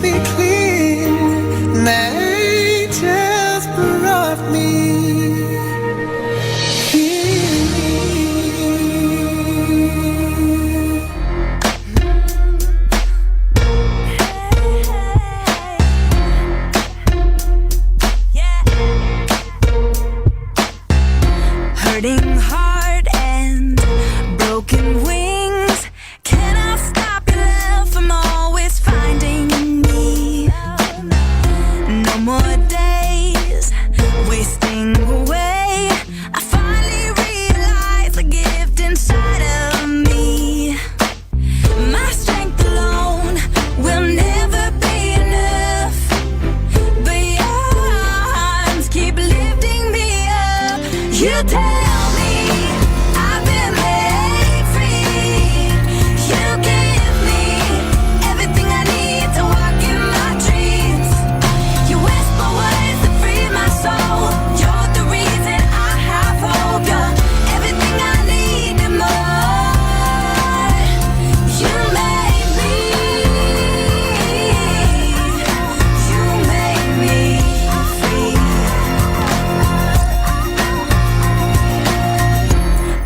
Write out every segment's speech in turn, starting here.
be clean. Nature's brought me here. Hurting heart and broken wings. Can I stop your love from always finding me? No more days wasting away. I finally realize the gift inside of me. My strength alone will never be enough, but your arms keep lifting me up. You tell me I've been made free. You give me everything I need to walk in my dreams. You whisper words that free my soul. You're the reason I have hope. You're everything I need and more. You made me. You made me free.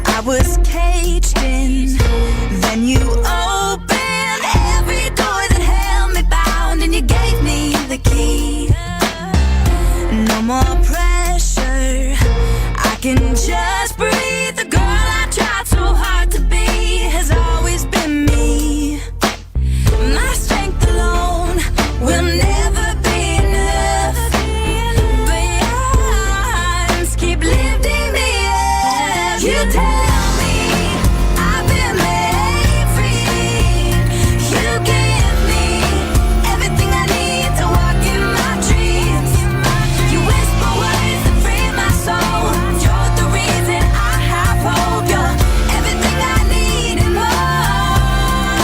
I was caged in, then you opened every door that held me bound, and you gave me the key. No more pressure, I can just breathe. The girl I tried so hard to be has always been me. My strength alone will never be enough, but your arms keep lifting me up. You tell me I've been made free. You give me everything I need to walk in my dreams. You whisper words that free my soul. You're the reason I have hope. You're everything I need and more.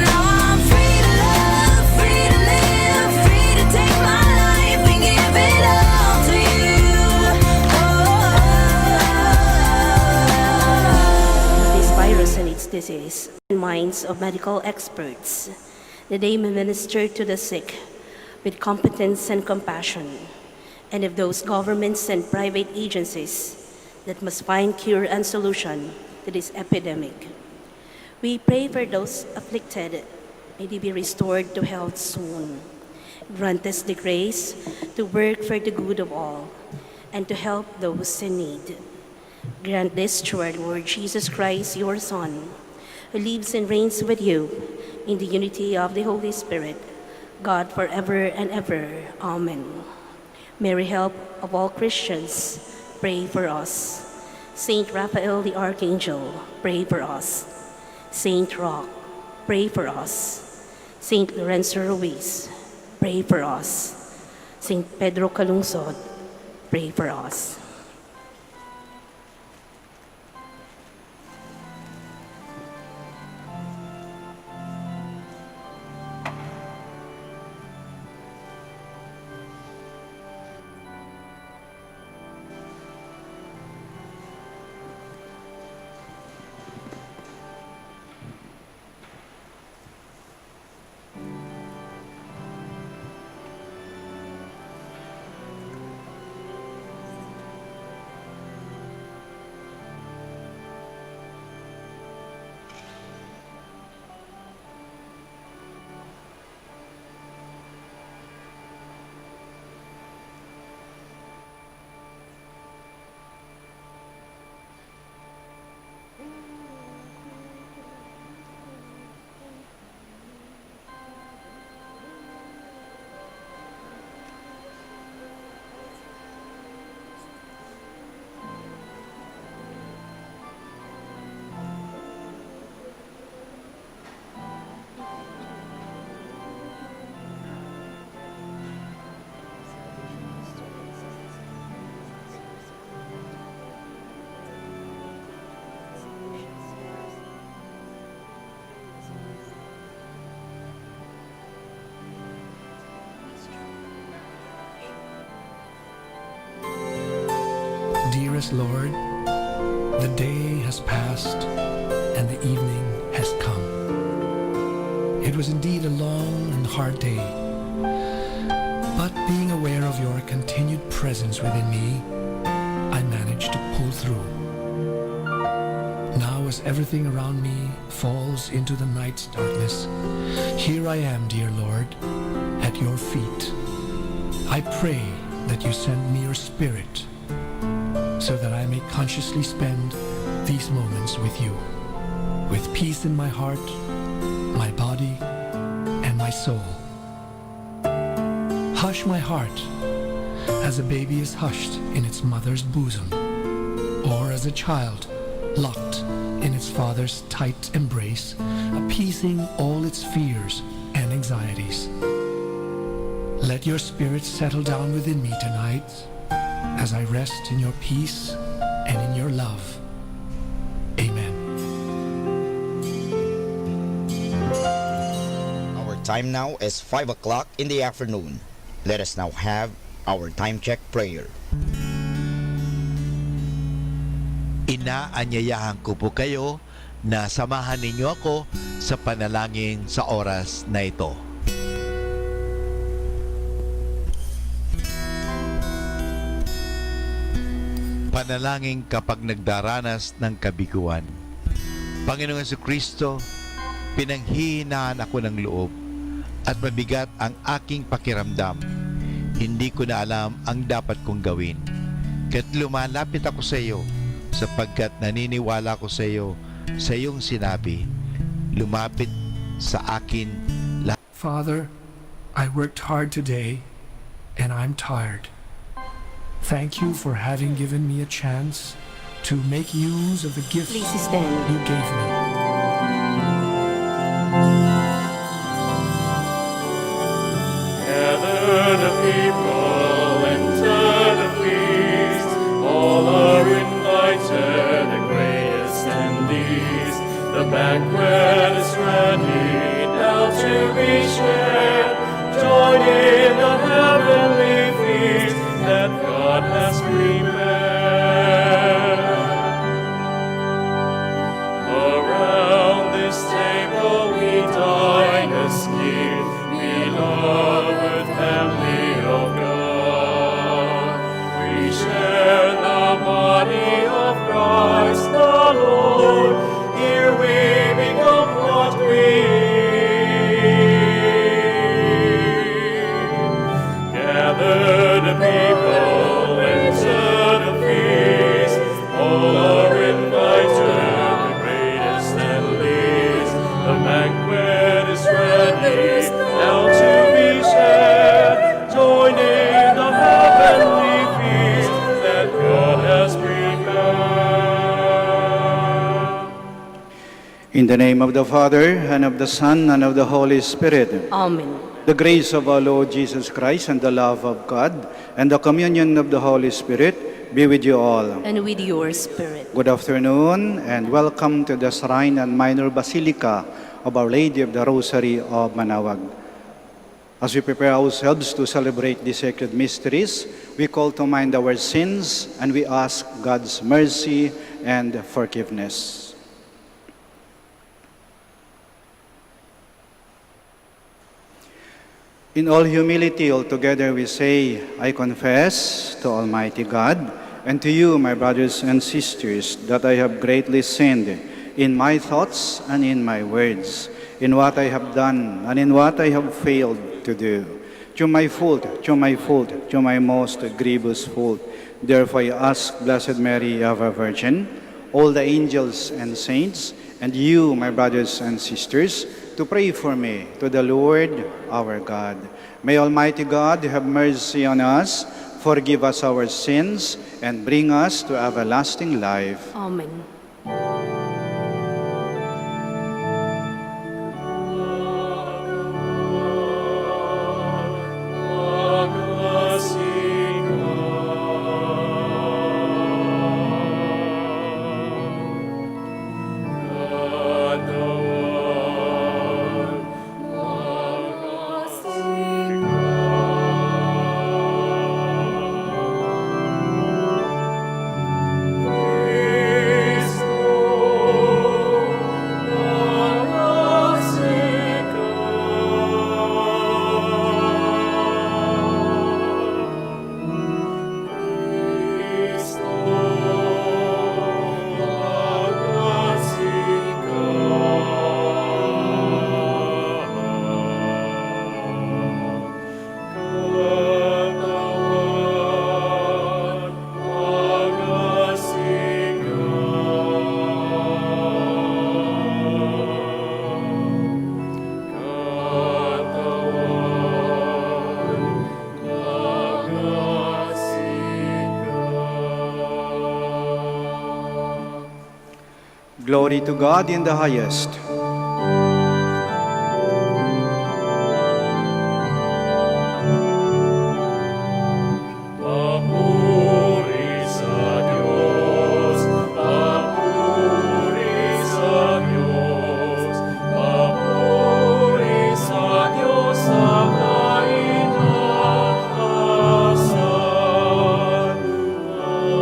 Now I'm free to love, free to live, free to take my life and give it all to you. This virus and its disease in minds of medical experts, that they may minister to the sick with competence and compassion, and of those governments and private agencies that must find cure and solution to this epidemic. We pray for those afflicted, may they be restored to health soon. Grant us the grace to work for the good of all and to help those in need. Grant this through our Lord Jesus Christ, your Son, who lives and reigns with you in the unity of the Holy Spirit, God forever and ever. Amen. Mary, help of all Christians, pray for us. Saint Raphael the Archangel, pray for us. Saint Roch, pray for us. Saint Lorenzo Ruiz, pray for us. Saint Pedro Calungsod, pray for us. Dearest Lord, the day has passed and the evening has come. It It was indeed a long and hard day. But being aware of your continued presence within me, I managed to pull through. Now as everything around me falls into the night's darkness, here I am, dear Lord, at your feet. I pray that you send me your Spirit so that I may consciously spend these moments with you, with peace in my heart, my body, and my soul. Hush my heart as a baby is hushed in its mother's bosom, or as a child locked in its father's tight embrace, appeasing all its fears and anxieties. Let your Spirit settle down within me tonight as I rest in your peace and in your love. Amen. Our time now is 5 o'clock in the afternoon. Let us now have our time check prayer. Inaanyayahan ko po kayo na samahan ninyo ako sa panalangin sa oras na ito. Panalangin kapag nagdaranas ng kabiguan. Panginoong Jesucristo, pinanghihinaan ako ng loob at mabigat ang aking pakiramdam. Hindi ko na alam ang dapat kong gawin. Kaya't lumalapit ako sa iyo sapagkat naniniwala ko sa iyo sa iyong sinabi. Lumapit sa akin lahat. Father, I worked hard today and I'm tired. Thank you for having given me a chance to make use of the gifts Please stand. you gave me. Gather the people, enter the feast. All are invited, the greatest and least. The banquet is ready, now to be shared. Join in the heavenly feast that God has prepared. Around this table we dine as King, beloved family of God. We share the body of Christ the Lord. Here we become what we gather the people, enter the feast. All are invited, the greatest and least. The banquet is ready, now to be shared. Join in the heavenly feast that God has prepared. In the name of the Father, and of the Son, and of the Holy Spirit. Amen. The grace of our Lord Jesus Christ, and the love of God, and the communion of the Holy Spirit be with you all. And with your spirit. Good afternoon, and welcome to the Shrine and Minor Basilica of Our Lady of the Rosary of Manaoag. As we prepare ourselves to celebrate these sacred mysteries, we call to mind our sins, and we ask God's mercy and forgiveness. In all humility, altogether we say, I confess to Almighty God and to you, my brothers and sisters, that I have greatly sinned in my thoughts and in my words, in what I have done and in what I have failed to do. To my fault, to my fault, to my most grievous fault. Therefore I ask Blessed Mary, ever Virgin, all the angels and saints, and you, my brothers and sisters, to pray for me to the Lord our God. May Almighty God have mercy on us, forgive us our sins, and bring us to everlasting life. Amen. Christ Glory to God in the highest. Papuri sa Diyos, papuri sa Diyos, papuri sa Diyos sa kaitaasan.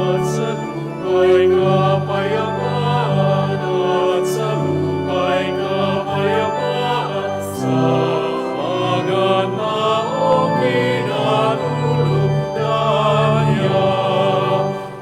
At sa lupa'y kapayapaan, at sa lupa'y kapayapaan, sa magandang kinalulugdan niya.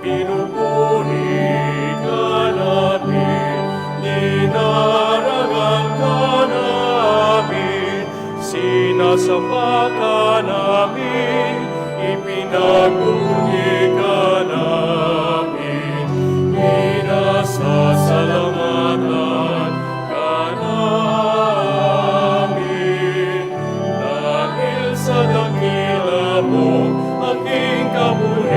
Pinupuri ka namin, dinaragan ka namin, sinasamba ka namin, ipinagpupuri ka namin, pinasasalamatan ka namin. Dahil sa dakila mong aking kaburihan,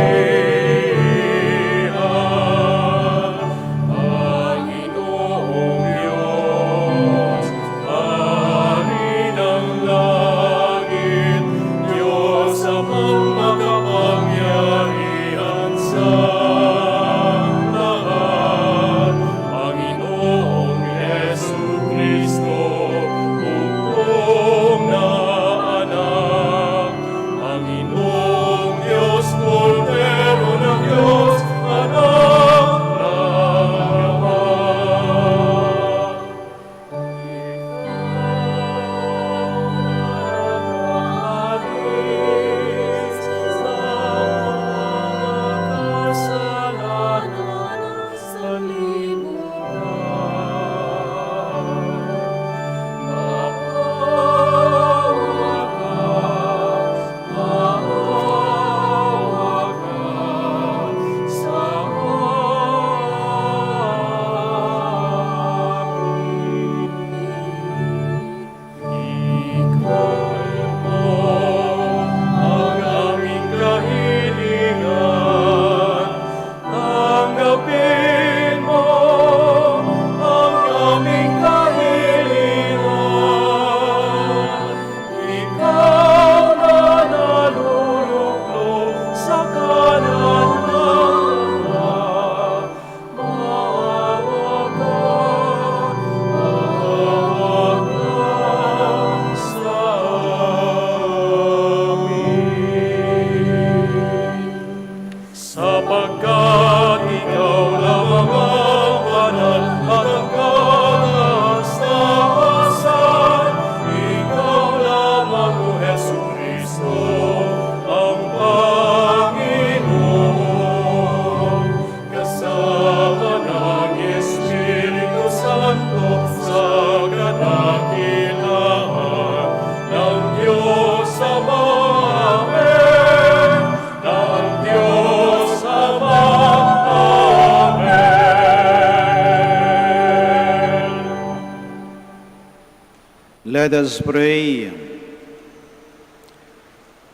Panginoong Diyos, Hari ng langit, Diyos amang makapangyarihan sa lahat, Panginoong Jesucristo, bukong na anak, Panginoong Diyos, Cordero ng Diyos, anak ng Ama. Ikaw na kasalanan sa libutan. Maawa ka sa amin. Ikaw mo ang aming kahilingan, tanggapin mo ang aming kahilingan. Ikaw na naluluklok sa kanan ng Ama, maawa ka sa amin. Sapagkat ikaw lamang ang banal at ang kataas-taasan, ikaw lamang, O Jesucristo, ang Panginoon. Kasama ng Espiritu Santo sa kadakilaan ng Diyos Ama. Amen. Ng Diyos Ama. Amen. Let us pray.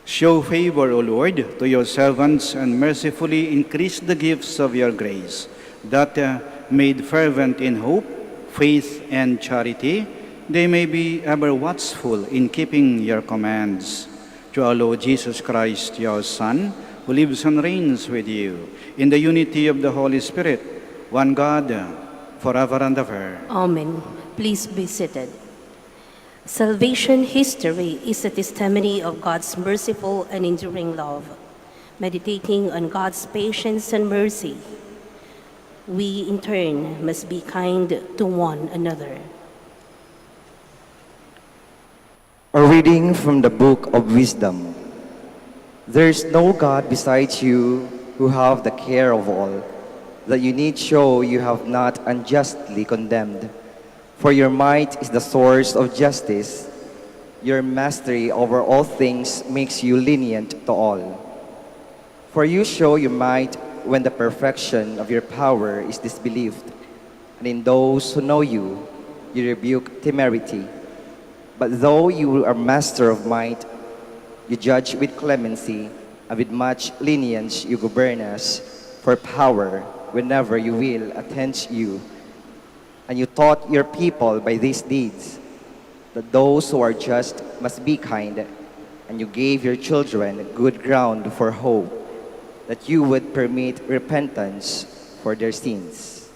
Show favor, O Lord, to your servants and mercifully increase the gifts of your grace, that made fervent in hope, faith, and charity, they may be ever watchful in keeping your commands. Through our Lord Jesus Christ, your Son, who lives and reigns with you, in the unity of the Holy Spirit, one God, forever and ever. Amen. Please be seated. Salvation history is a testimony of God's merciful and enduring love. Meditating on God's patience and mercy, we in turn must be kind to one another. A reading from the Book of Wisdom. There is no God besides you who have the care of all, that you need show you have not unjustly condemned. For your might is the source of justice. Your mastery over all things makes you lenient to all. For you show your might when the perfection of your power is disbelieved, and in those who know you, you rebuke temerity. But though you are master of might, you judge with clemency, and with much lenience you govern us, for power, whenever you will, attends you, And you taught your people by these deeds that those who are just must be kind, and you gave your children good ground for hope, that you would permit repentance for their sins.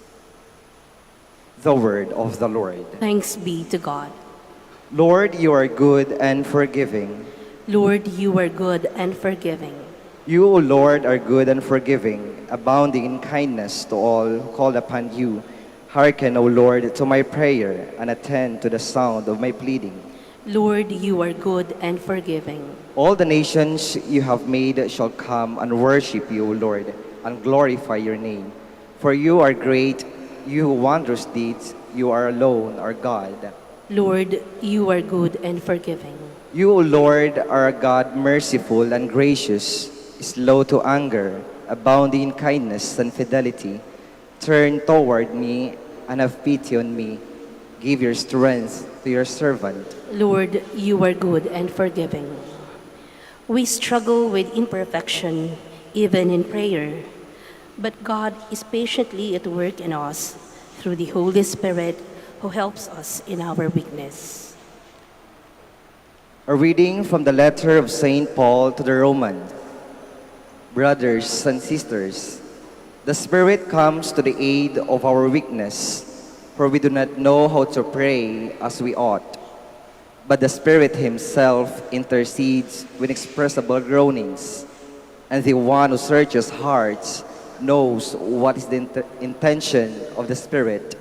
The word of the Lord. Thanks be to God. Lord, you are good and forgiving. Lord, you are good and forgiving. You, O Lord, are good and forgiving, abounding in kindness to all who call upon you. Hearken, O Lord, to my prayer, and attend to the sound of my pleading. Lord, you are good and forgiving. All the nations you have made shall come and worship you, O Lord, and glorify your name. For you are great, you wondrous deeds, you are alone, our God. Lord, you are good and forgiving. You, O Lord, are a God merciful and gracious, slow to anger, abounding in kindness and fidelity. Turn toward me and have pity on me. Give your strength to your servant. Lord, you are good and forgiving. We struggle with imperfection, even in prayer, but God is patiently at work in us through the Holy Spirit who helps us in our weakness. A reading from the letter of St. Paul to the Romans. Brothers and sisters, the Spirit comes to the aid of our weakness, for we do not know how to pray as we ought. But the Spirit Himself intercedes with inexpressible groanings, and the one who searches hearts knows what is the intention of the Spirit,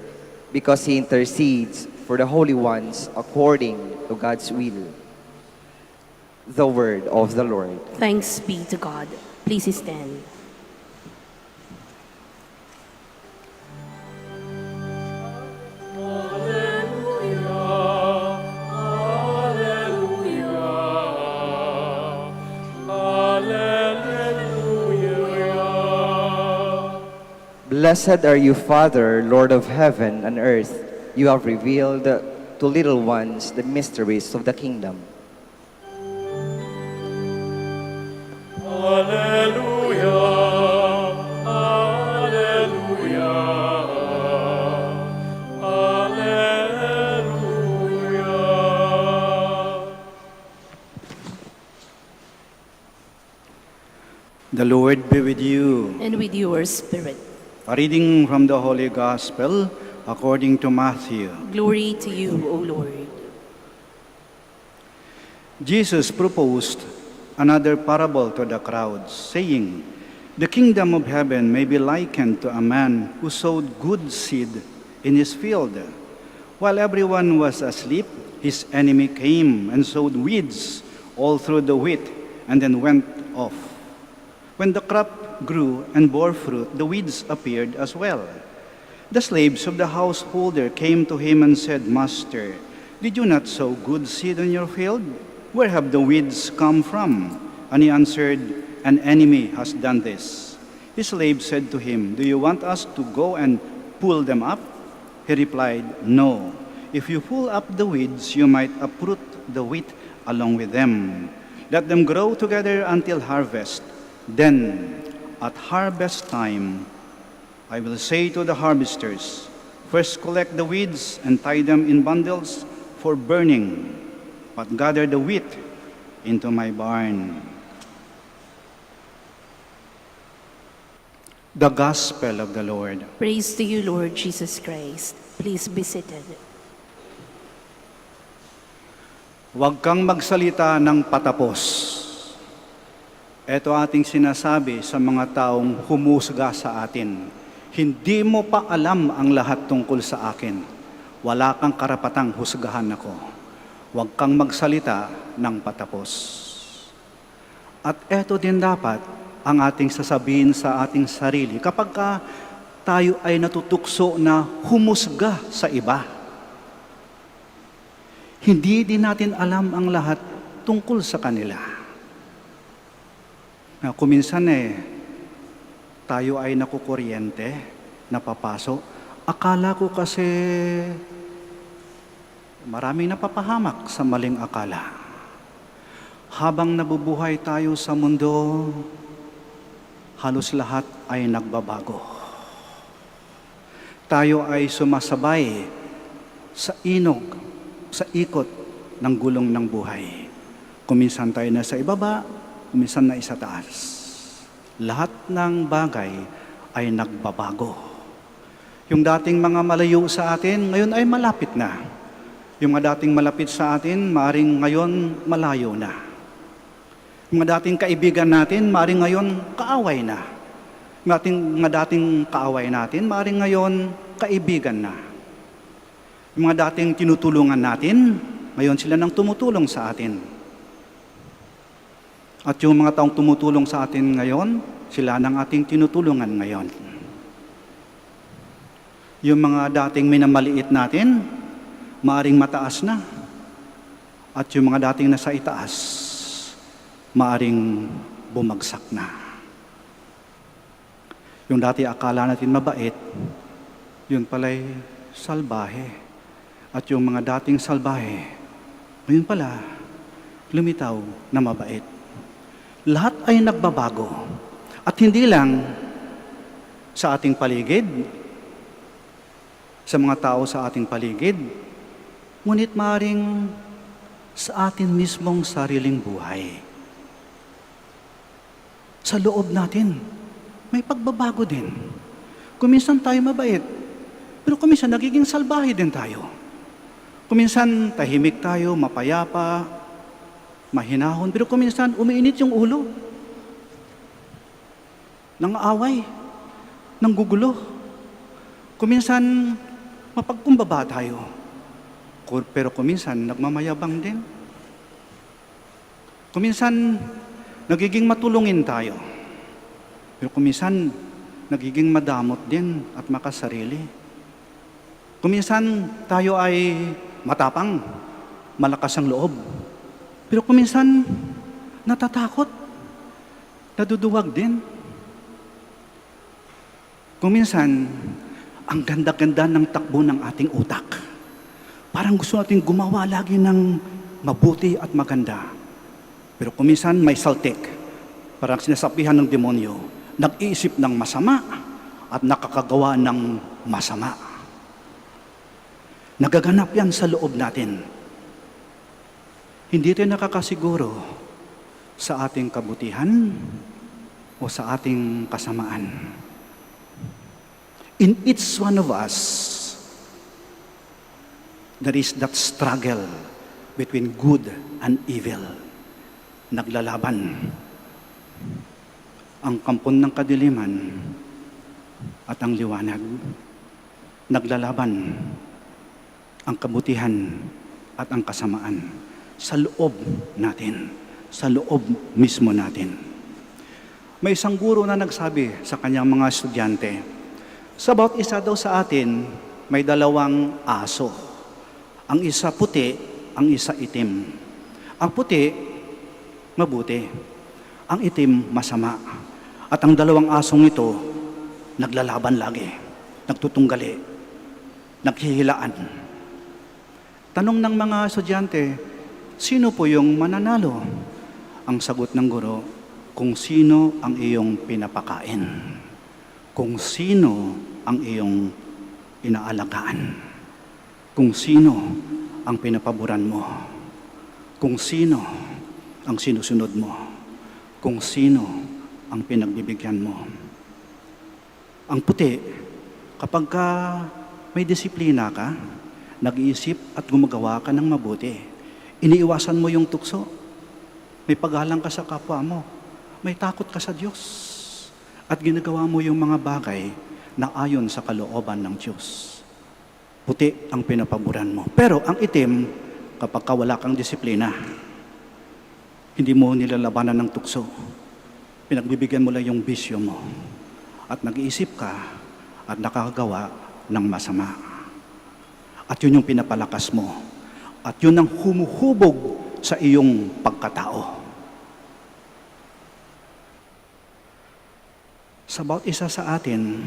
because He intercedes for the holy ones according to God's will. The word of the Lord. Thanks be to God. Please stand. Blessed are you, Father, Lord of heaven and earth. You have revealed to little ones the mysteries of the kingdom. Alleluia, alleluia, alleluia. The Lord be with you. And with your spirit. A reading from the Holy Gospel according to Matthew. Glory to you, O Lord. Jesus proposed another parable to the crowds, saying, "The kingdom of heaven may be likened to a man who sowed good seed in his field. While everyone was asleep, his enemy came and sowed weeds all through the wheat and then went off. When the crop grew and bore fruit, the weeds appeared as well. The slaves of the householder came to him and said, 'Master, did you not sow good seed in your field? Where have the weeds come from?' And he answered, 'An enemy has done this.' His slave said to him, 'Do you want us to go and pull them up?' He replied, 'No. If you pull up the weeds, you might uproot the wheat along with them. Let them grow together until harvest. Then, at harvest time, I will say to the harvesters, first collect the weeds and tie them in bundles for burning, but gather the wheat into my barn.'" The Gospel of the Lord. Praise to you, Lord Jesus Christ. Please be seated. Huwag kang magsalita ng patapos. Ito ating sinasabi sa mga taong humusga sa atin. Hindi mo pa alam ang lahat tungkol sa akin. Wala kang karapatang husgahan ako. Huwag kang magsalita ng patapos. At ito din dapat ang ating sasabihin sa ating sarili kapag tayo ay natutukso na humusga sa iba. Hindi din natin alam ang lahat tungkol sa kanila. Kuminsan tayo ay nakukuryente, napapasok. Akala ko kasi maraming napapahamak sa maling akala. Habang nabubuhay tayo sa mundo, halos lahat ay nagbabago. tayo ay sumasabay sa inog, sa ikot ng gulong ng buhay. Kuminsan tayo na sa ibaba, kuminsan na sa taas. Lahat ng bagay ay nagbabago. Yung dating mga malayo sa atin, ngayon ay malapit na. Yung mga dating malapit sa atin, maaring ngayon malayo na. Yung mga dating kaibigan natin, maaring ngayon kaaway na. Yung mga dating kaaway natin, maaring ngayon kaibigan na. Yung mga dating tinutulungan natin, ngayon sila nang tumutulong sa atin. At yung mga taong tumutulong sa atin ngayon, sila nang ating tinutulungan ngayon. Yung mga dating minamaliit natin, maaring mataas na. At yung mga dating nasa itaas, maaring bumagsak na. Yung dati akala natin mabait, yun pala'y salbahe. At yung mga dating salbahe, ngayon pala, lumitaw na mabait. Lahat ay nagbabago. At hindi lang sa ating paligid, sa mga tao sa ating paligid, ngunit maaaring sa atin mismong sariling buhay. Sa loob natin, may pagbabago din. Kuminsan tayo mabait, pero kuminsan nagiging salbahe din tayo. Kuminsan tahimik tayo, mapayapa, mahinahon, pero kuminsan umiinit yung ulo. Nang-aaway, nanggugulo. Kuminsan mapagkumbaba tayo. Pero kuminsan nagmamayabang din. Kuminsan nagiging matulungin tayo. Pero kuminsan nagiging madamot din at makasarili. Kuminsan tayo ay matapang, malakas ang loob. Pero kuminsan natatakot, naduduwag din. Kuminsan, ang ganda-ganda ng takbo ng ating utak. Parang gusto natin gumawa lagi ng mabuti at maganda. Pero kuminsan may saltik. Parang sinasabihan ng demonyo, nag-iisip ng masama at nakakagawa ng masama. Nagaganap yan sa loob natin. Hindi tayo nakakasiguro sa ating kabutihan o sa ating kasamaan. In each one of us, there is that struggle between good and evil. Naglalaban ang kampon ng kadiliman at ang liwanag. Naglalaban ang kabutihan at ang kasamaan sa loob natin, sa loob mismo natin. May isang guro na nagsabi sa kanyang mga estudyante, sa bawat isa daw sa atin, may dalawang aso. Ang isa puti, ang isa itim. Ang puti, mabuti. Ang itim, masama. At ang dalawang asong ito, naglalaban lagi, nagtutunggali, naghihilaan. Tanong ng mga estudyante, sino po yung mananalo? Ang sagot ng guro, kung sino ang iyong pinapakain. Kung sino ang iyong inaalagaan. Kung sino ang pinapaboran mo. Kung sino ang sinusunod mo. Kung sino ang pinagbibigyan mo. Ang puti, kapag ka may disiplina ka, nag-iisip at gumagawa ka ng mabuti, iniiwasan mo yung tukso, may paggalang ka sa kapwa mo, may takot ka sa Diyos, at ginagawa mo yung mga bagay na ayon sa kalooban ng Diyos. Puti ang pinapaboran mo. Pero ang itim, kapag ka wala kang disiplina, hindi mo nilalabanan ng tukso, pinagbibigyan mo lang yung bisyo mo, at nag-iisip ka at nakakagawa ng masama. At yun yung pinapalakas mo. At yun ang humuhubog sa iyong pagkatao. Sa bawat isa sa atin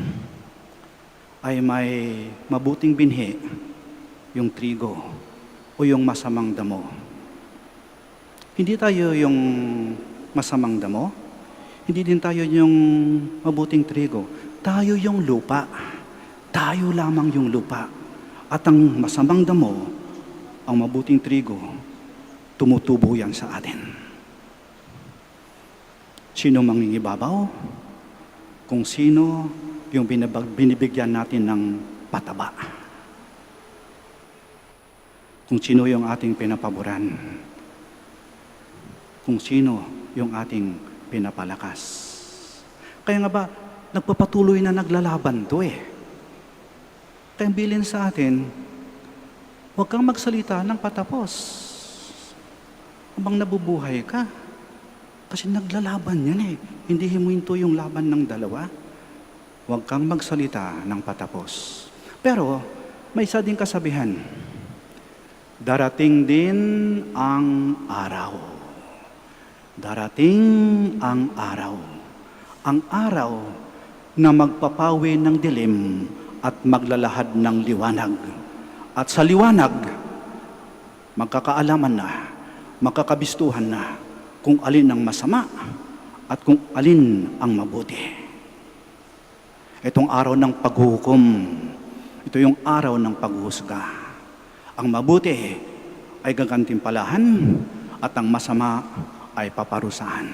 ay may mabuting binhi, yung trigo o yung masamang damo. Hindi tayo yung masamang damo, hindi din tayo yung mabuting trigo. Tayo yung lupa. tayo lamang yung lupa at ang masamang damo, ang mabuting trigo, tumutubo yan sa atin. Sino mangingibabaw? Kung sino yung binibigyan natin ng pataba. Kung sino yung ating pinapaboran. Kung sino yung ating pinapalakas. Kaya nga ba, nagpapatuloy na naglalaban to eh. Kaya bilin sa atin, huwag kang magsalita ng patapos. Habang nabubuhay ka. Kasi naglalaban yan eh. Hindi himuinto yung laban ng dalawa. Huwag kang magsalita ng patapos. Pero, may isa din kasabihan. Darating din ang araw. Darating ang araw. Ang araw na magpapawi ng dilim at maglalahad ng liwanag. At sa liwanag, magkakaalaman na, magkakabistuhan na kung alin ang masama at kung alin ang mabuti. Itong araw ng paghuhukom, ito yung araw ng paghuhusga. Ang mabuti ay gagantimpalahan at ang masama ay paparusahan.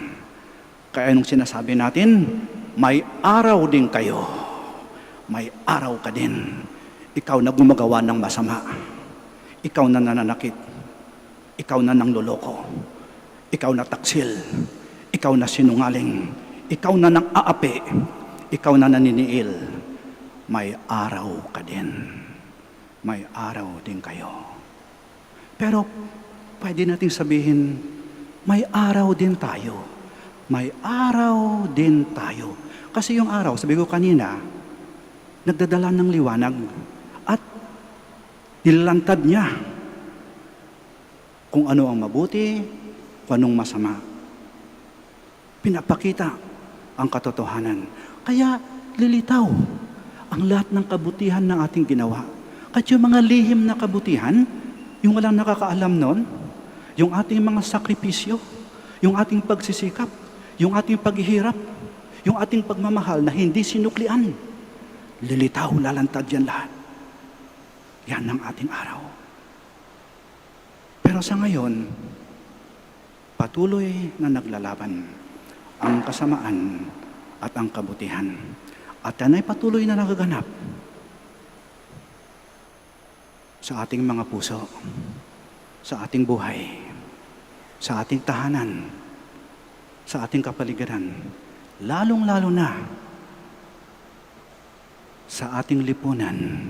Kaya nung sinasabi natin, may araw din kayo. May araw ka din. Ikaw na gumagawa ng masama. Ikaw na nananakit. Ikaw na nangloloko. Ikaw na taksil. Ikaw na sinungaling. Ikaw na nang aapi. Ikaw na naniniil. May araw ka din. May araw din kayo. Pero pwede nating sabihin, may araw din tayo. May araw din tayo. Kasi yung araw, sabi ko kanina, nagdadala ng liwanag at nilalantad niya kung ano ang mabuti, kung anong masama. Pinapakita ang katotohanan. Kaya lilitaw ang lahat ng kabutihan ng ating ginawa. At yung mga lihim na kabutihan, yung walang nakakaalam nun, yung ating mga sakripisyo, yung ating pagsisikap, yung ating paghihirap, yung ating pagmamahal na hindi sinuklian, lilitaw, lalantad yan lahat. Yan ang ating araw. Pero sa ngayon, patuloy na naglalaban ang kasamaan at ang kabutihan. At yan ay patuloy na nagaganap sa ating mga puso, sa ating buhay, sa ating tahanan, sa ating kapaligiran, lalong-lalo na sa ating lipunan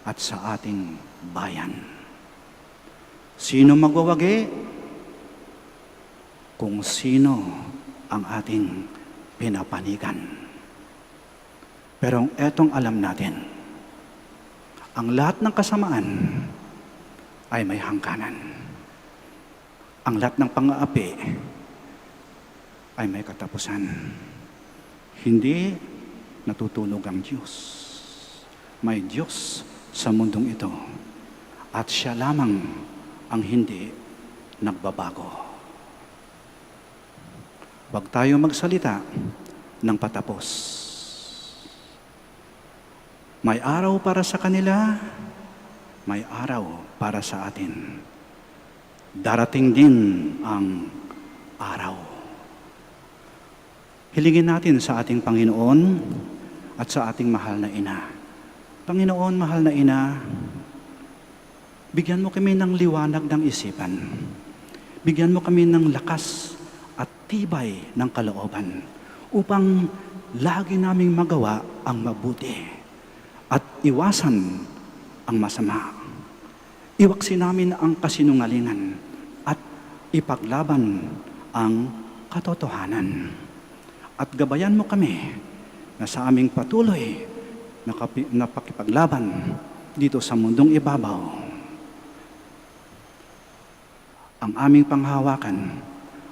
at sa ating bayan. Sino magwawagi? Kung sino ang ating pinapanigan. Pero etong alam natin, ang lahat ng kasamaan ay may hangganan. Ang lahat ng pang-aapi ay may katapusan. Hindi natutulog ang Diyos. May Diyos sa mundong ito. At siya lamang ang hindi nagbabago. Huwag tayo magsalita ng patapos. May araw para sa kanila, may araw para sa atin. Darating din ang araw. Hilingin natin sa ating Panginoon at sa ating mahal na Ina. Panginoon, mahal na Ina, bigyan mo kami ng liwanag ng isipan. Bigyan mo kami ng lakas at tibay ng kalooban upang lagi naming magawa ang mabuti at iwasan ang masama. Iwaksi namin ang kasinungalingan at ipaglaban ang katotohanan. At gabayan mo kami na sa aming patuloy na pakipaglaban dito sa mundong ibabaw. Ang aming panghawakan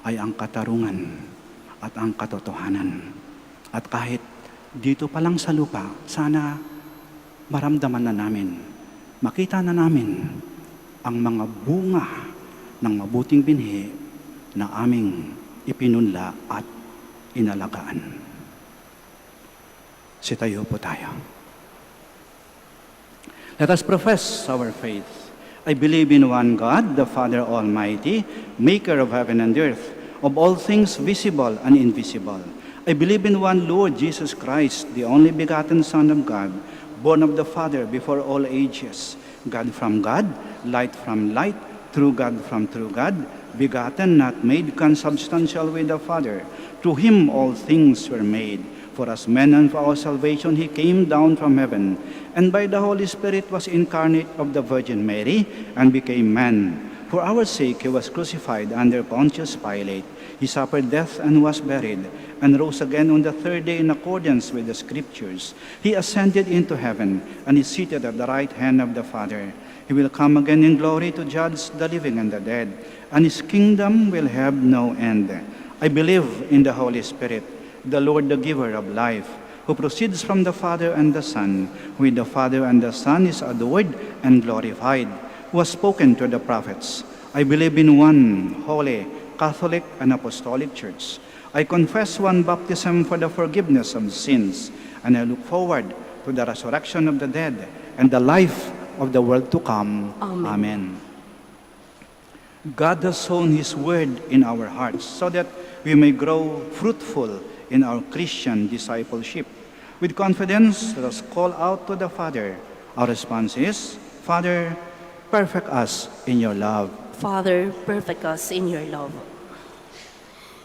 ay ang katarungan at ang katotohanan. At kahit dito pa lang sa lupa, sana maramdaman na namin, makita na namin ang mga bunga ng mabuting binhi na aming ipinunla at inalagaan. Sitayo po tayo. Let us profess our faith. I believe in one God, the Father Almighty, maker of heaven and earth, of all things visible and invisible. I believe in one Lord Jesus Christ, the only begotten Son of God, born of the Father before all ages, God from God, light from light, true God from true God, begotten, not made, consubstantial with the Father. Through him all things were made. For as men and for our salvation he came down from heaven, and by the Holy Spirit was incarnate of the Virgin Mary, and became man. For our sake he was crucified under Pontius Pilate. He suffered death and was buried, and rose again on the third day in accordance with the Scriptures. He ascended into heaven, and is seated at the right hand of the Father. He will come again in glory to judge the living and the dead, and his kingdom will have no end. I believe in the Holy Spirit, the Lord, the giver of life, who proceeds from the Father and the Son, who with the Father and the Son is adored and glorified, who has spoken to the prophets. I believe in one holy, Catholic, and Apostolic Church. I confess one baptism for the forgiveness of sins, and I look forward to the resurrection of the dead and the life of the world to come. Amen. Amen. God has sown his word in our hearts so that we may grow fruitful in our Christian discipleship. With confidence, let us call out to the Father. Our response is, Father, perfect us in your love. Father, perfect us in your love.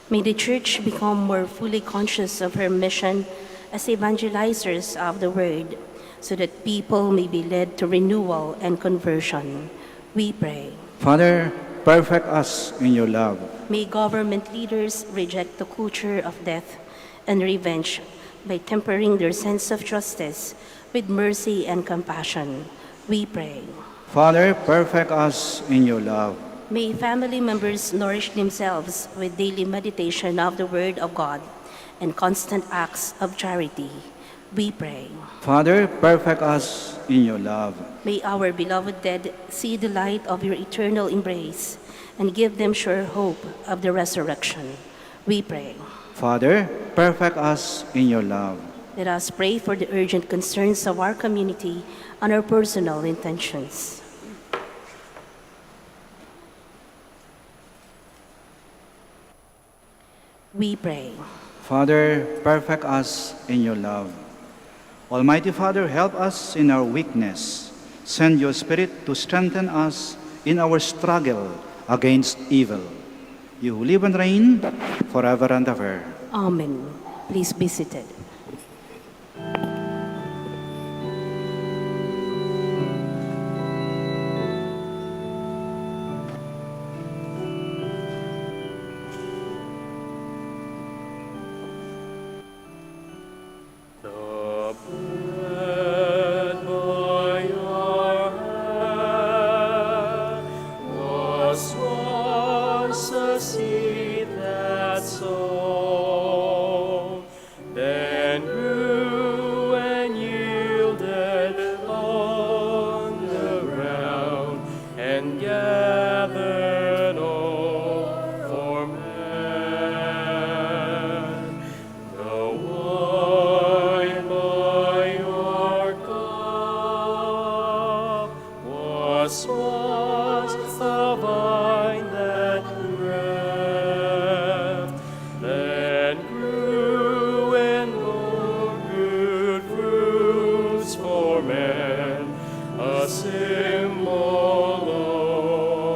May the Church become more fully conscious of her mission as evangelizers of the Word, so that people may be led to renewal and conversion. We pray. Father, perfect us in your love. May government leaders reject the culture of death and revenge by tempering their sense of justice with mercy and compassion. We pray. Father, perfect us in your love. May family members nourish themselves with daily meditation of the Word of God and constant acts of charity. We pray. Father, perfect us in your love. May our beloved dead see the light of your eternal embrace and give them sure hope of the resurrection. We pray. Father, perfect us in your love. Let us pray for the urgent concerns of our community and our personal intentions. We pray. Father, perfect us in your love. Almighty Father, help us in our weakness. Send your Spirit to strengthen us in our struggle against evil. You who live and reign forever and ever. Amen. Please be seated. The bread by your hand was once a seed that sown, then grew and yielded on the ground, and gathered all for man. The wine by your cup was once a vine that crept, then grew and bore good fruits for men, a symbol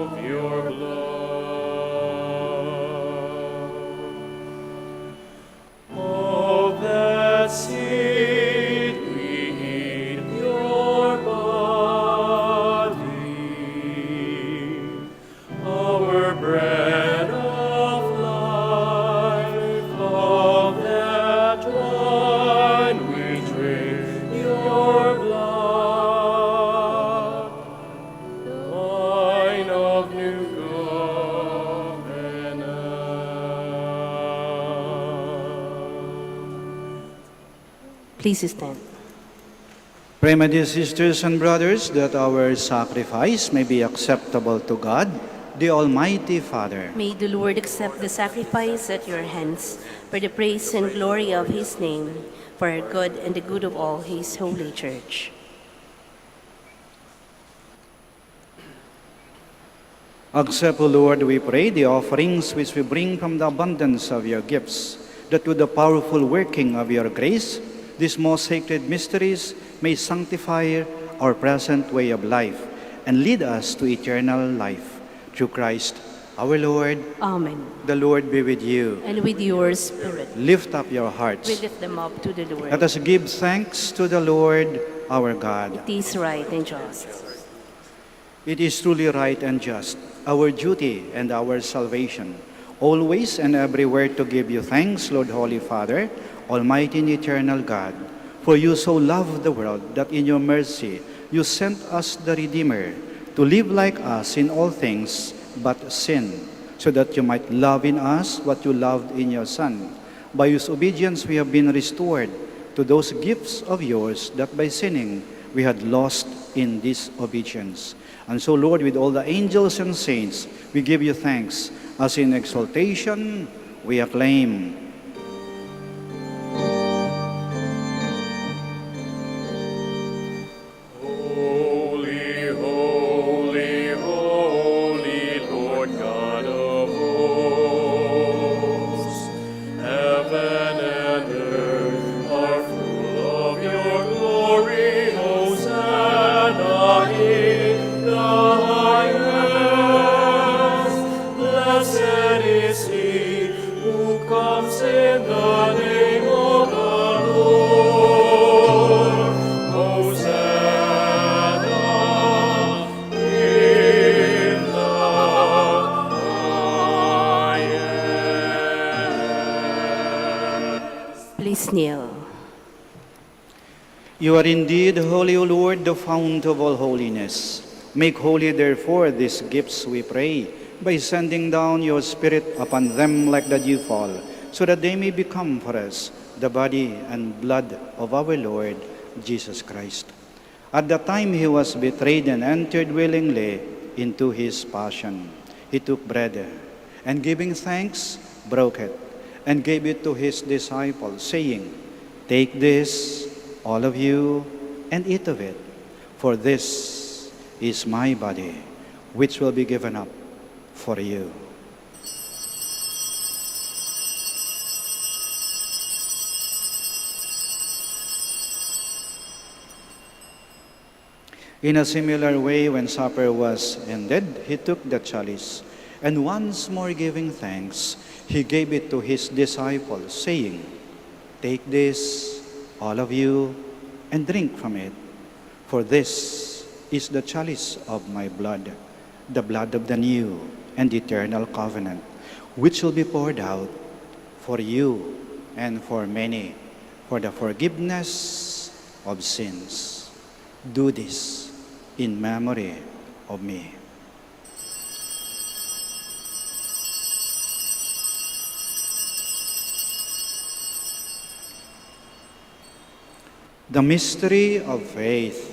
of your love. Of that seed we eat your body, our bread of life. Of that wine we drink your blood, wine of new covenant. Please stand. Pray, my dear sisters and brothers, that our sacrifice may be acceptable to God, the Almighty Father. May the Lord accept the sacrifice at your hands for the praise and glory of his name, for our good and the good of all his holy church. Accept, O Lord, we pray, the offerings which we bring from the abundance of your gifts, that with the powerful working of your grace, these most sacred mysteries may sanctify our present way of life and lead us to eternal life. Through Christ our Lord. Amen. The Lord be with you. And with your spirit, Lift up your hearts. we lift them up to the Lord. Let us give thanks to the Lord our God. It is right and just. It is truly right and just, our duty and our salvation, always and everywhere to give you thanks, Lord Holy Father, Almighty and eternal God, for you so loved the world that in your mercy you sent us the Redeemer to live like us in all things but sin, so that you might love in us what you loved in your Son. By whose obedience we have been restored to those gifts of yours that by sinning we had lost in disobedience. And so, Lord, with all the angels and saints, we give you thanks, as in exaltation we acclaim. Holy, holy, holy, Lord God of hosts. Heaven and earth are full of your glory. Hosanna in the highest. Blessed is he who comes in the name of the Lord. Hosanna in the highest. Please kneel. You are indeed holy, O Lord, the fount of all holiness. Make holy, therefore, these gifts, we pray, by sending down your Spirit upon them like the dewfall, so that they may become for us the body and blood of our Lord Jesus Christ. At the time he was betrayed and entered willingly into his passion, he took bread, and giving thanks, broke it, and gave it to his disciples, saying, "Take this, all of you, and eat of it, for this is my body, which will be given up for you." In a similar way, when supper was ended, he took the chalice, and once more giving thanks, he gave it to his disciples, saying, "Take this, all of you, and drink from it, for this is the chalice of my blood, the blood of the new and eternal covenant, which will be poured out for you and for many for the forgiveness of sins. Do this in memory of me." The mystery of faith.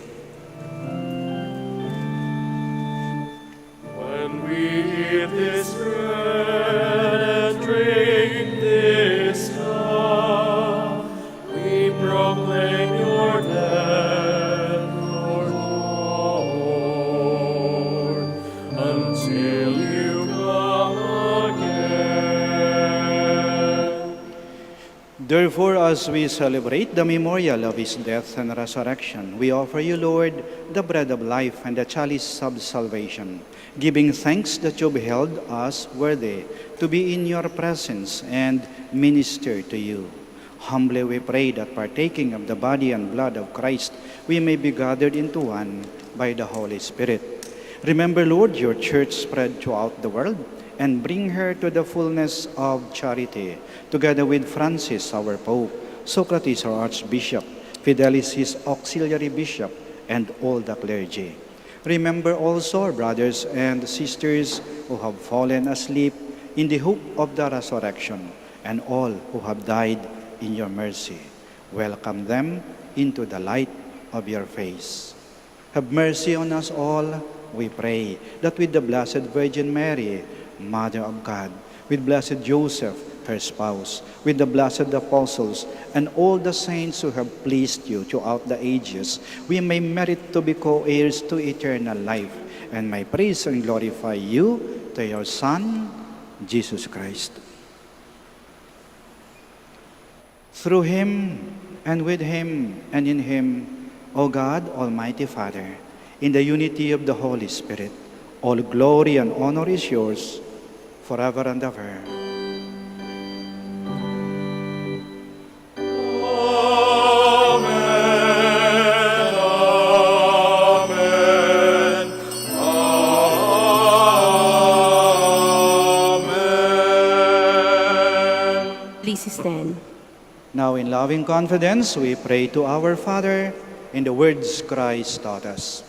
When we eat this bread and drink this cup, we proclaim your death, Lord, until you come again. Therefore, as we celebrate the memorial of his death and resurrection, we offer you, Lord, the bread of life and the chalice of salvation, giving thanks that you beheld us worthy to be in your presence and minister to you. Humbly we pray that partaking of the body and blood of Christ, we may be gathered into one by the Holy Spirit. Remember, Lord, your church spread throughout the world, and bring her to the fullness of charity, together with Francis, our Pope, Socrates, our Archbishop, Fidelis, his auxiliary bishop, and all the clergy. Remember also our brothers and sisters who have fallen asleep in the hope of the resurrection, and all who have died in your mercy. Welcome them into the light of your face. Have mercy on us all, we pray, that with the Blessed Virgin Mary, Mother of God, with blessed Joseph, her spouse, with the blessed apostles, and all the saints who have pleased you throughout the ages, we may merit to be co-heirs to eternal life, and may praise and glorify you to your Son, Jesus Christ. Through him, and with him, and in him, O God, Almighty Father, in the unity of the Holy Spirit, all glory and honor is yours forever and ever. Please stand. Now in loving confidence, we pray to our Father in the words Christ taught us.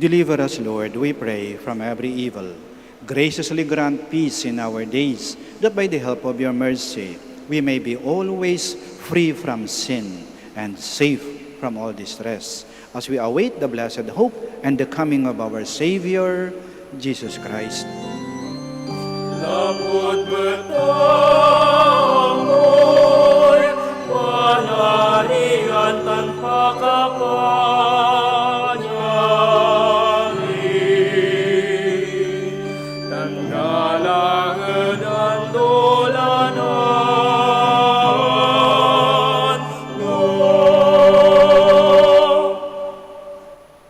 Deliver us, Lord, we pray, from every evil. Graciously grant peace in our days, that by the help of your mercy, we may be always free from sin and safe from all distress, as we await the blessed hope and the coming of our Savior, Jesus Christ. Lapud betamoy, panarian tanpa kapanyari, tanggalangan dan dolanan,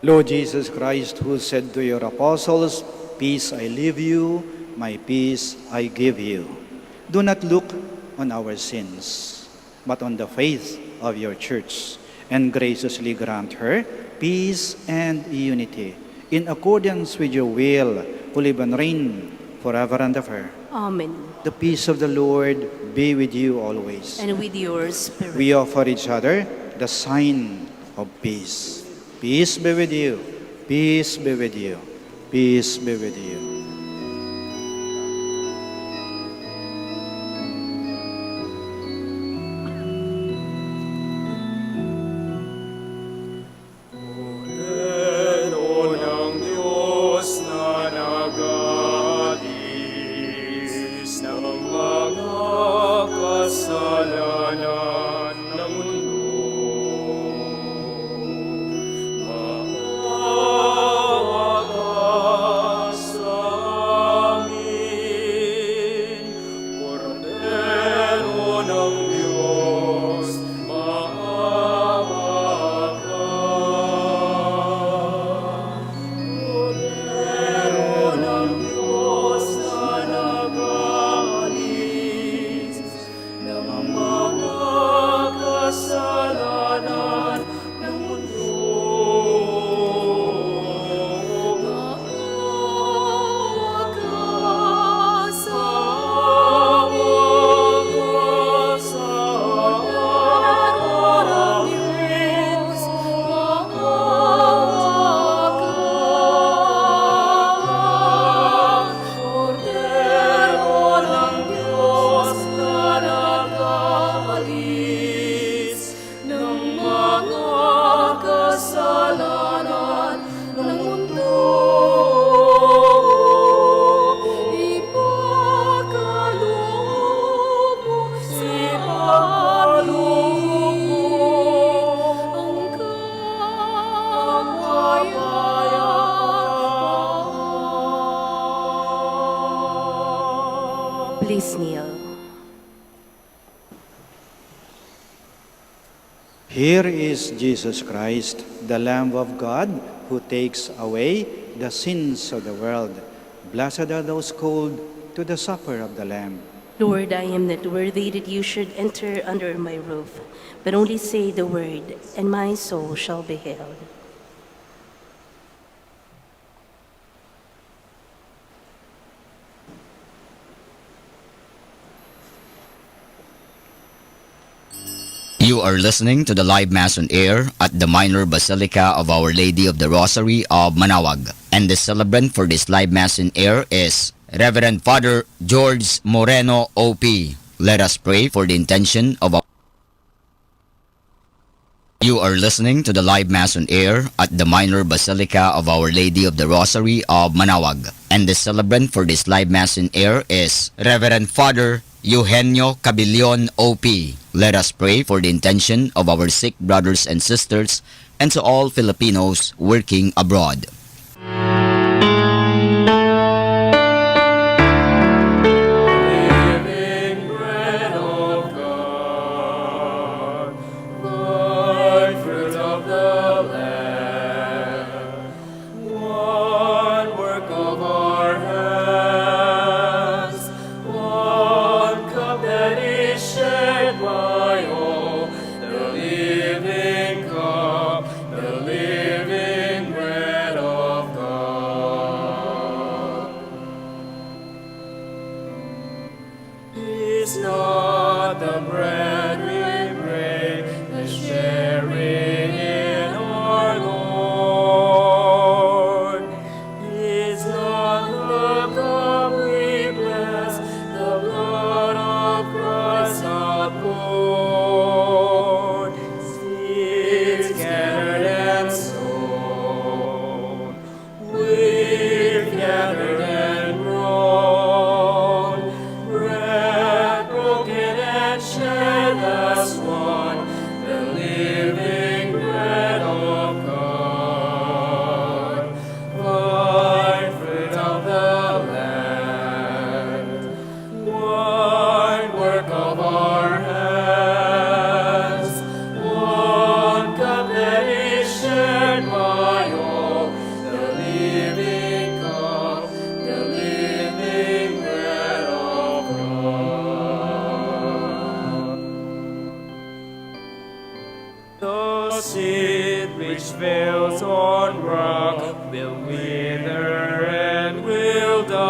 Lord Jesus Christ, who said to your apostles, "Peace I leave you, my peace I give you," do not look on our sins, but on the faith of your church, and graciously grant her peace and unity, in accordance with your will, who live and reign forever and ever. Amen. The peace of the Lord be with you always. And with your spirit. We offer each other the sign of peace. Peace be with you. Peace be with you. Peace be with you. Panginoon ang Diyos na nag-aalis ng mga kasalanan ng mundo. Maawa ka sa Please kneel. Here is Jesus Christ, the Lamb of God, who takes away the sins of the world. Blessed are those called to the supper of the Lamb. Lord, I am not worthy that you should enter under my roof, but only say the word, and my soul shall be healed. You are listening to the live Mass on air at the Minor Basilica of Our Lady of the Rosary of Manawag. And the celebrant for this live Mass on air is Reverend Father George Moreno, OP. Let us pray for the intention of our... You are listening to the live Mass on air at the Minor Basilica of Our Lady of the Rosary of Manawag. And the celebrant for this live Mass on air is Reverend Father Eugenio Cabillon, OP. Let us pray for the intention of our sick brothers and sisters and to all Filipinos working abroad. Living bread of God, Lord, fruit of the land, one work of our hands, one cup that is shed by all, the living cup, the living bread of God. Is not the bread we break, the sharing in our Lord. Is not the cup we bless, the blood of Christ outpoured. Seeds scattered and sown, we've gathered and grown. Bread broken and shed as one, the living bread of God. Vine fruit of the land, one work of our hands, one cup that is shared by all, the living cup, the living bread of God. The seed which fails on rock will wither and will die.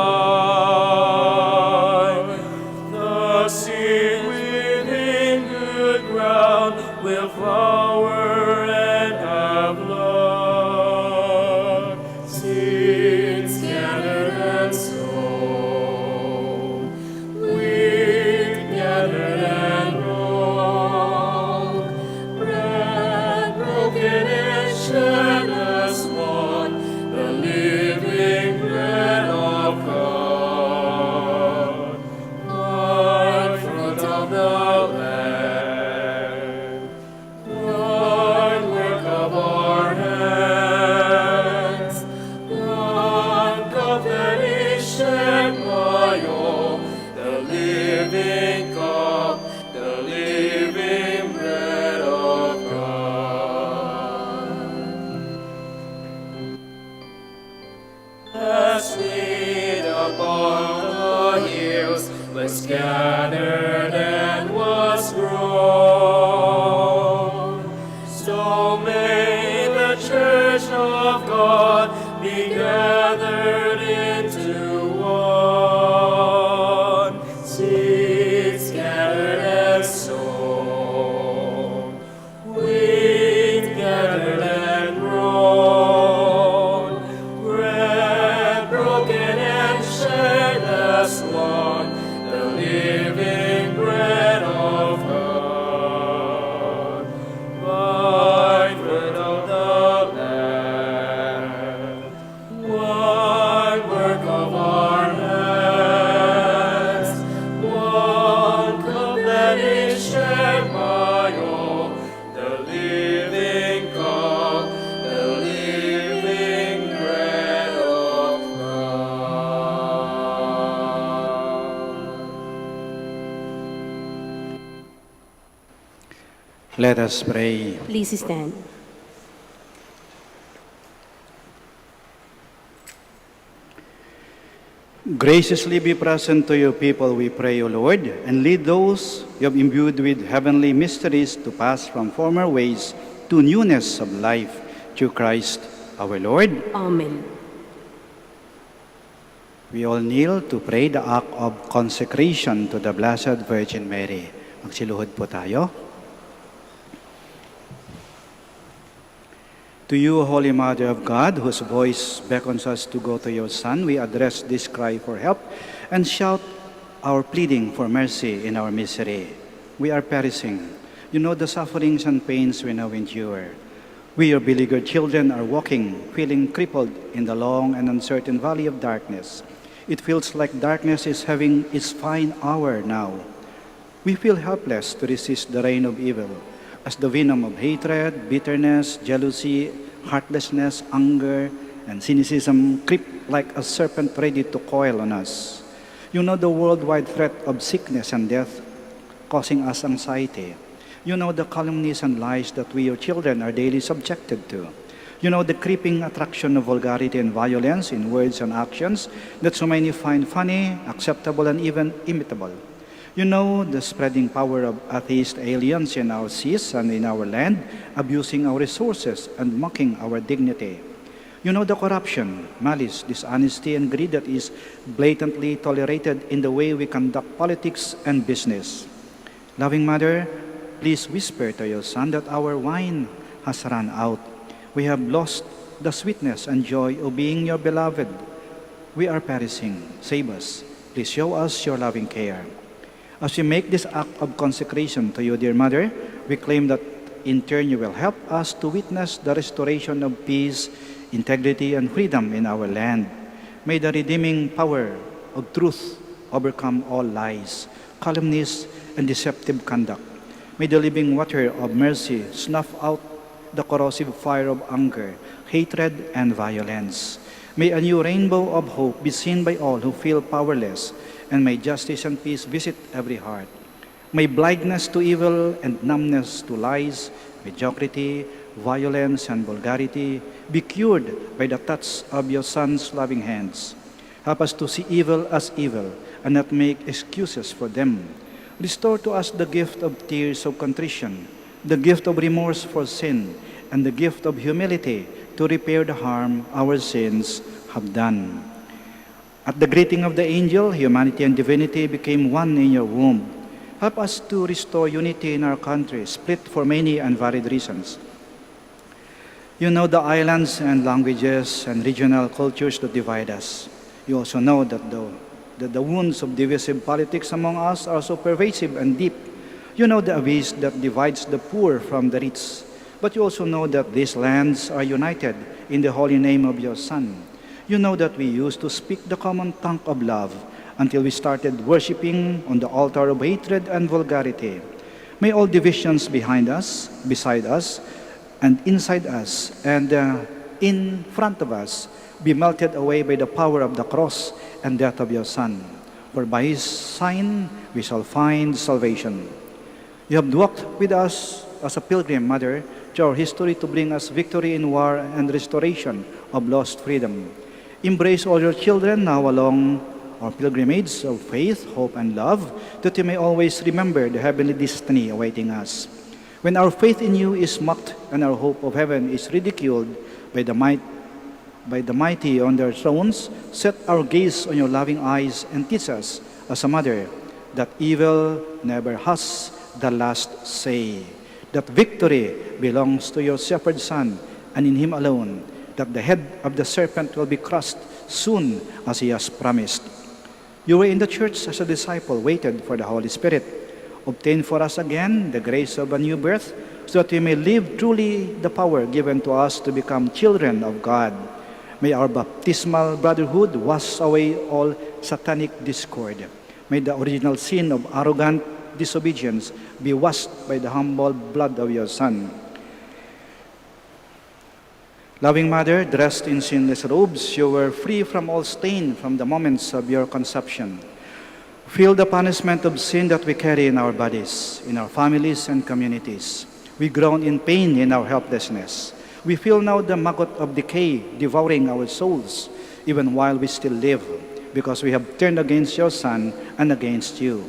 The seed within good ground will flower and have love. Seed scattered and sown, wheat gathered and rolled, bread broken and shed as one, the living bread of God. One fruit of the land, one work of our hands, one cup that is shed by all, the living cup, the living bread of God. The seed upon the hills was scattered and was grown. So may the church of God be gathered into one. Seed scattered and sown, wheat gathered and grown, bread broken and shared as one, the living bread of God. Let us pray. Please stand. Graciously be present to your people, we pray, O Lord, and lead those you have imbued with heavenly mysteries to pass from former ways to newness of life through Christ our Lord. Amen. We all kneel to pray the act of consecration to the Blessed Virgin Mary. Magsiluhod po tayo. To you, Holy Mother of God, whose voice beckons us to go to your Son, we address this cry for help and shout our pleading for mercy in our misery. We are perishing. You know the sufferings and pains we now endure. We, your beleaguered children, are walking, feeling crippled in the long and uncertain valley of darkness. It feels like darkness is having its fine hour now. We feel helpless to resist the reign of evil, as the venom of hatred, bitterness, jealousy, heartlessness, anger, and cynicism creep like a serpent ready to coil on us. You know the worldwide threat of sickness and death causing us anxiety. You know the calumnies and lies that we, your children, are daily subjected to. You know the creeping attraction of vulgarity and violence in words and actions that so many find funny, acceptable, and even imitable. You know the spreading power of atheist aliens in our seas and in our land, abusing our resources and mocking our dignity. You know the corruption, malice, dishonesty, and greed that is blatantly tolerated in the way we conduct politics and business. Loving Mother, please whisper to your Son that our wine has run out. We have lost the sweetness and joy of being your beloved. We are perishing. Save us. Please show us your loving care. As we make this act of consecration to you, dear Mother, we claim that in turn you will help us to witness the restoration of peace, integrity, and freedom in our land. May the redeeming power of truth overcome all lies, calumnies, and deceptive conduct. May the living water of mercy snuff out the corrosive fire of anger, hatred, and violence. May a new rainbow of hope be seen by all who feel powerless, and may justice and peace visit every heart. May blindness to evil and numbness to lies, mediocrity, violence, and vulgarity be cured by the touch of your Son's loving hands. Help us to see evil as evil and not make excuses for them. Restore to us the gift of tears of contrition, the gift of remorse for sin, and the gift of humility to repair the harm our sins have done. At the greeting of the angel, humanity and divinity became one in your womb. Help us to restore unity in our country, split for many and varied reasons. You know the islands and languages and regional cultures that divide us. You also know that the wounds of divisive politics among us are so pervasive and deep. You know the abyss that divides the poor from the rich. But you also know that these lands are united in the holy name of your Son. You know that we used to speak the common tongue of love until we started worshiping on the altar of hatred and vulgarity. May all divisions behind us, beside us, and inside us, and in front of us be melted away by the power of the cross and death of your Son. For by his sign we shall find salvation. You have walked with us as a pilgrim, Mother, through our history to bring us victory in war and restoration of lost freedom. Embrace all your children now along our pilgrimage of faith, hope, and love, that you may always remember the heavenly destiny awaiting us. When our faith in you is mocked and our hope of heaven is ridiculed by the mighty on their thrones, set our gaze on your loving eyes and teach us, as a mother, that evil never has the last say, that victory belongs to your shepherd Son, and in him alone, that the head of the serpent will be crushed soon as he has promised. You were in the church as a disciple, waited for the Holy Spirit. Obtain for us again the grace of a new birth, so that we may live truly the power given to us to become children of God. May our baptismal brotherhood wash away all satanic discord. May the original sin of arrogant disobedience be washed by the humble blood of your Son. Loving Mother, dressed in sinless robes, you were free from all stain from the moments of your conception. Feel the punishment of sin that we carry in our bodies, in our families and communities. We groan in pain in our helplessness. We feel now the maggot of decay devouring our souls, even while we still live, because we have turned against your Son and against you.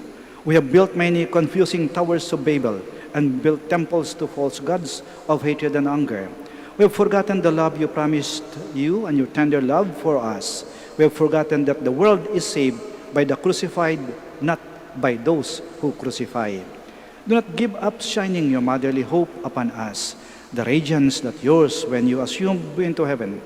We have built many confusing towers of Babel and built temples to false gods of hatred and anger. We have forgotten the love you promised you and your tender love for us. We have forgotten that the world is saved by the crucified, not by those who crucify. Do not give up shining your motherly hope upon us, the radiance that yours when you assumed into heaven.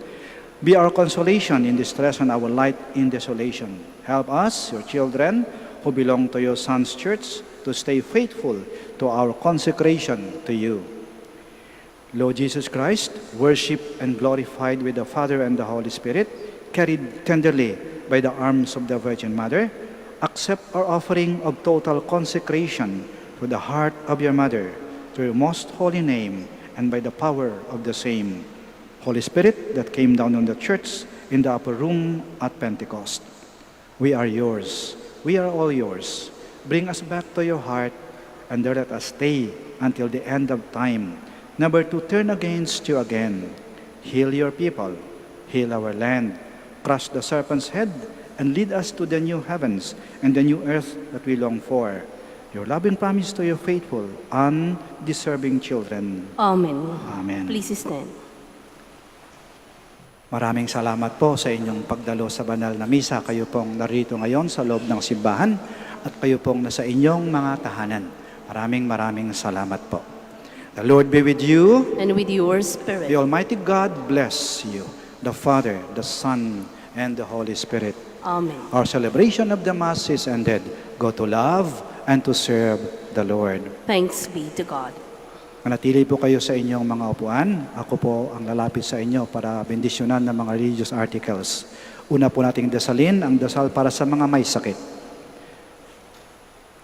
Be our consolation in distress and our light in desolation. Help us, your children, who belong to your Son's church, to stay faithful to our consecration to you. Lord Jesus Christ, worshipped and glorified with the Father and the Holy Spirit, carried tenderly by the arms of the Virgin Mother, accept our offering of total consecration to the heart of your Mother, to your most holy name, and by the power of the same. Holy Spirit that came down on the church in the upper room at Pentecost. We are yours. We are all yours. Bring us back to your heart, and there let us stay until the end of time, never to turn against you again. Heal your people. Heal our land. Crush the serpent's head, and lead us to the new heavens and the new earth that we long for. Your loving promise to your faithful, undeserving children. Amen. Amen. Please stand. Maraming salamat po sa inyong pagdalo sa banal na misa. Kayo pong narito ngayon sa loob ng simbahan at kayo pong nasa inyong mga tahanan. Maraming salamat po. The Lord be with you. And with your spirit. The Almighty God bless you, the Father, the Son, and the Holy Spirit. Amen. Our celebration of the Mass is ended. Go to love and to serve the Lord. Thanks be to God. Manatili po kayo sa inyong mga upuan. Ako po ang lalapit sa inyo para bendisyonan ng mga religious articles. Una po nating dasalin ang dasal para sa mga may sakit.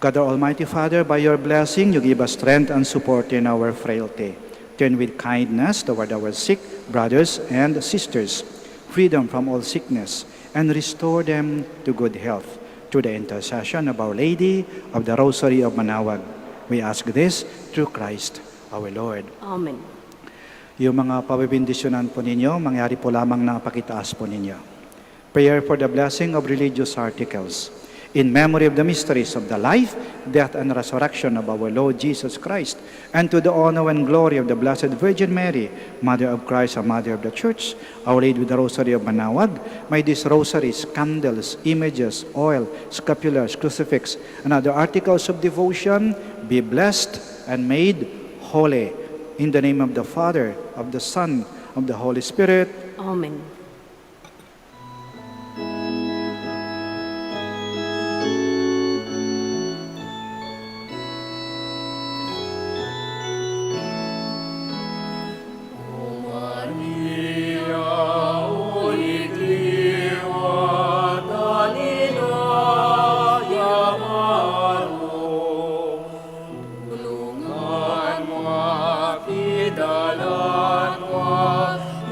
God our Almighty Father, by your blessing, you give us strength and support in our frailty. Turn with kindness toward our sick brothers and sisters, freedom from all sickness, and restore them to good health. Through the intercession of Our Lady of the Rosary of Manaoag, we ask this through Christ our Lord. Amen. Yung mga pabibindisyonan po ninyo, mangyari po lamang na pakitaas po ninyo. Prayer for the blessing of religious articles. In memory of the mysteries of the life, death, and resurrection of our Lord Jesus Christ, and to the honor and glory of the Blessed Virgin Mary, Mother of Christ and Mother of the Church, Our Lady with the Rosary of Manaoag, may these rosaries, candles, images, oil, scapulars, crucifix, and other articles of devotion be blessed and made holy. In the name of the Father, of the Son, of the Holy Spirit. Amen.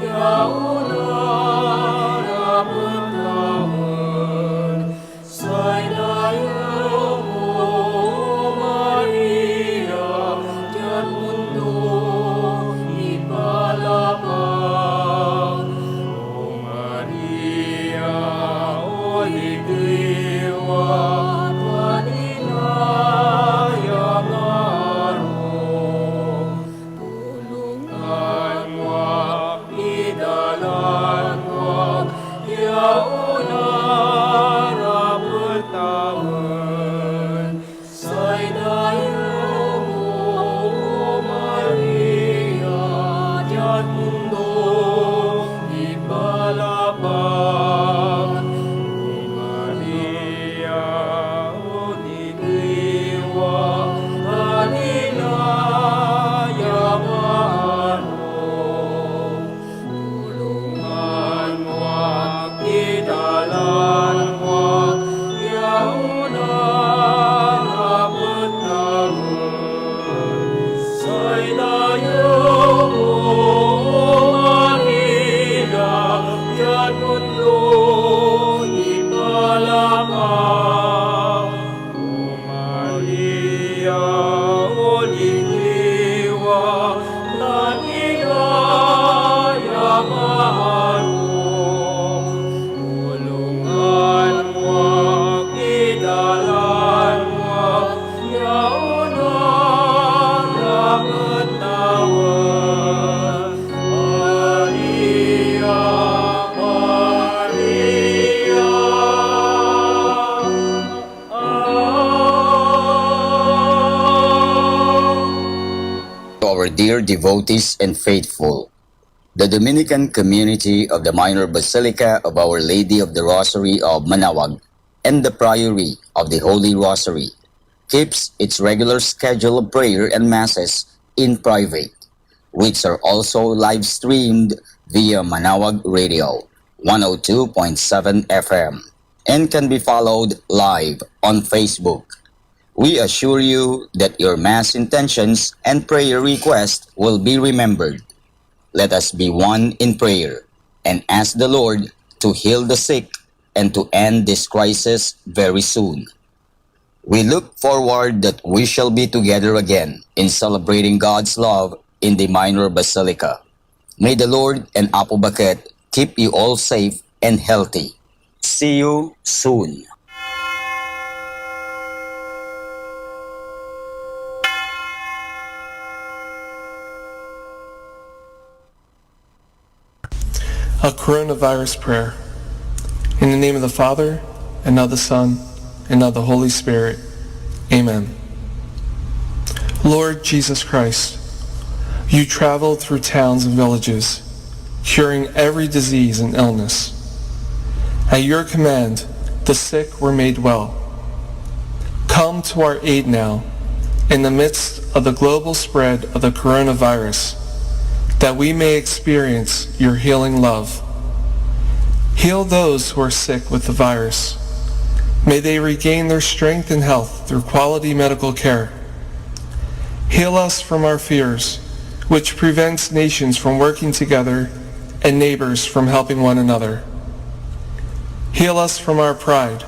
Ya Allah dear devotees and faithful, the Dominican community of the Minor Basilica of Our Lady of the Rosary of Manaoag and the Priory of the Holy Rosary keeps its regular schedule of prayer and masses in private, which are also live streamed via Manaoag Radio 102.7 FM and can be followed live on Facebook. We assure you that your mass intentions and prayer requests will be remembered. Let us be one in prayer and ask the Lord to heal the sick and to end this crisis very soon. We look forward that we shall be together again in celebrating God's love in the Minor Basilica. May the Lord and Apo Baket keep you all safe and healthy. See you soon. A coronavirus prayer. In the name of the Father, and of the Son, and of the Holy Spirit. Amen. Lord Jesus Christ, you traveled through towns and villages, curing every disease and illness. At your command, the sick were made well. Come to our aid now, in the midst of the global spread of the coronavirus, that we may experience your healing love. Heal those who are sick with the virus. May they regain their strength and health through quality medical care. Heal us from our fears, which prevents nations from working together and neighbors from helping one another. Heal us from our pride,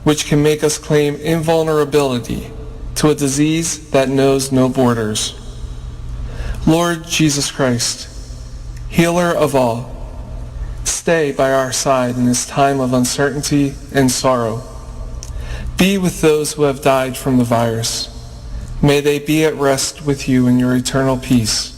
which can make us claim invulnerability to a disease that knows no borders. Lord Jesus Christ, healer of all, stay by our side in this time of uncertainty and sorrow. Be with those who have died from the virus. May they be at rest with you in your eternal peace.